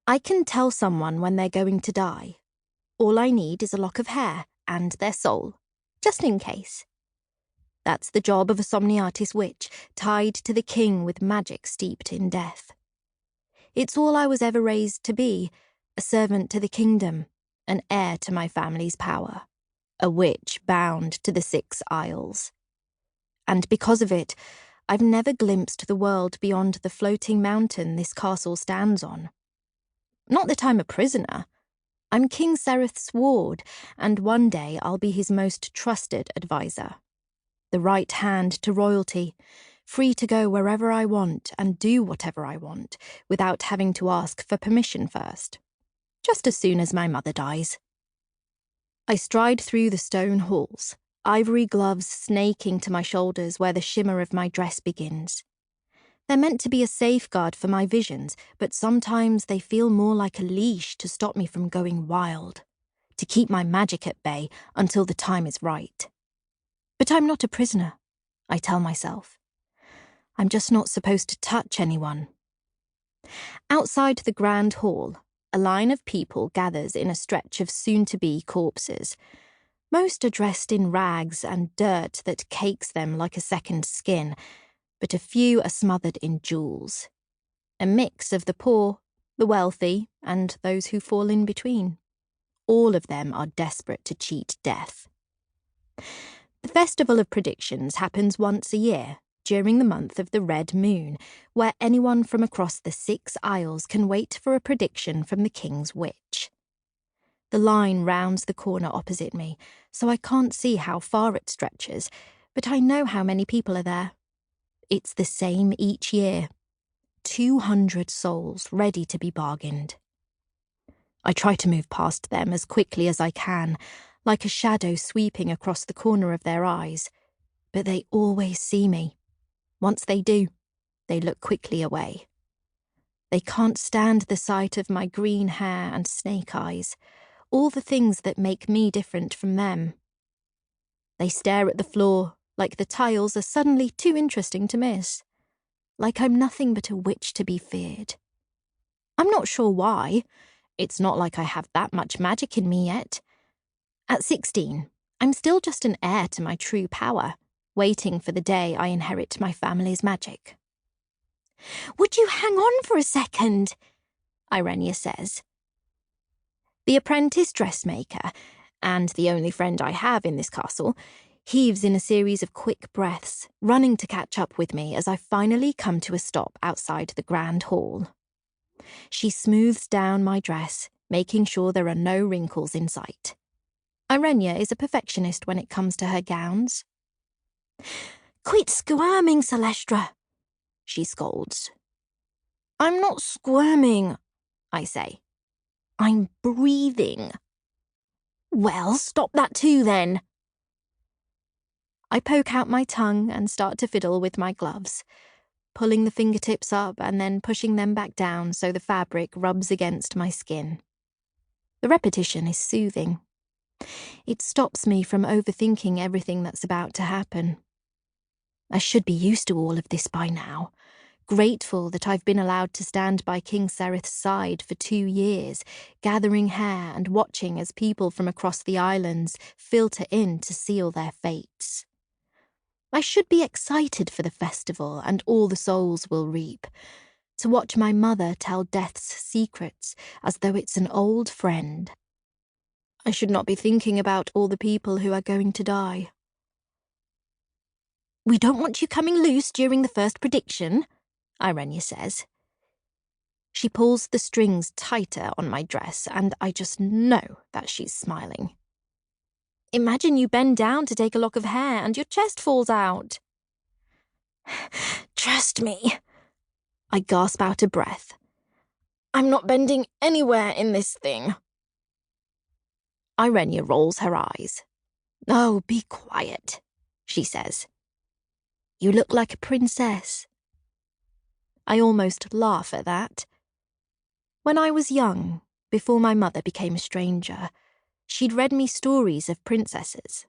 I can tell someone when they're going to die. All I need is a lock of hair and their soul, just in case. That's the job of a Somniatis witch, tied to the king with magic steeped in death. It's all I was ever raised to be, a servant to the kingdom, an heir to my family's power, a witch bound to the 6 Isles. And because of it, I've never glimpsed the world beyond the floating mountain this castle stands on. Not that I'm a prisoner. I'm King Sereth's ward, and one day I'll be his most trusted advisor. The right hand to royalty, free to go wherever I want and do whatever I want, without having to ask for permission first. Just as soon as my mother dies. I stride through the stone halls, ivory gloves snaking to my shoulders where the shimmer of my dress begins. They're meant to be a safeguard for my visions, but sometimes they feel more like a leash to stop me from going wild, to keep my magic at bay until the time is right. But I'm not a prisoner, I tell myself. I'm just not supposed to touch anyone. Outside the grand hall, a line of people gathers in a stretch of soon-to-be corpses. Most are dressed in rags and dirt that cakes them like a second skin, but a few are smothered in jewels. A mix of the poor, the wealthy, and those who fall in between. All of them are desperate to cheat death. The Festival of Predictions happens once a year, during the month of the Red Moon, where anyone from across the 6 Isles can wait for a prediction from the King's Witch. The line rounds the corner opposite me, so I can't see how far it stretches, but I know how many people are there. It's the same each year. 200 souls ready to be bargained. I try to move past them as quickly as I can, like a shadow sweeping across the corner of their eyes, but they always see me. Once they do, they look quickly away. They can't stand the sight of my green hair and snake eyes, all the things that make me different from them. They stare at the floor, like the tiles are suddenly too interesting to miss, like I'm nothing but a witch to be feared. I'm not sure why. It's not like I have that much magic in me yet. At 16, I'm still just an heir to my true power, waiting for the day I inherit my family's magic. "Would you hang on for a second?" Irenia says. The apprentice dressmaker, and the only friend I have in this castle, heaves in a series of quick breaths, running to catch up with me as I finally come to a stop outside the grand hall. She smooths down my dress, making sure there are no wrinkles in sight. Irenia is a perfectionist when it comes to her gowns. "Quit squirming, Selestra," she scolds. "I'm not squirming," I say. "I'm breathing." "Well, stop that too, then." I poke out my tongue and start to fiddle with my gloves, pulling the fingertips up and then pushing them back down so the fabric rubs against my skin. The repetition is soothing. It stops me from overthinking everything that's about to happen. I should be used to all of this by now, grateful that I've been allowed to stand by King Sereth's side for 2 years, gathering hair and watching as people from across the islands filter in to seal their fates. I should be excited for the festival and all the souls will reap, to watch my mother tell death's secrets as though it's an old friend. I should not be thinking about all the people who are going to die. "We don't want you coming loose during the first prediction," Irenia says. She pulls the strings tighter on my dress, and I just know that she's smiling. "Imagine you bend down to take a lock of hair and your chest falls out." "Trust me," I gasp out a breath. "I'm not bending anywhere in this thing." Irenia rolls her eyes. "Oh, be quiet," she says. "You look like a princess." I almost laugh at that. When I was young, before my mother became a stranger, she'd read me stories of princesses,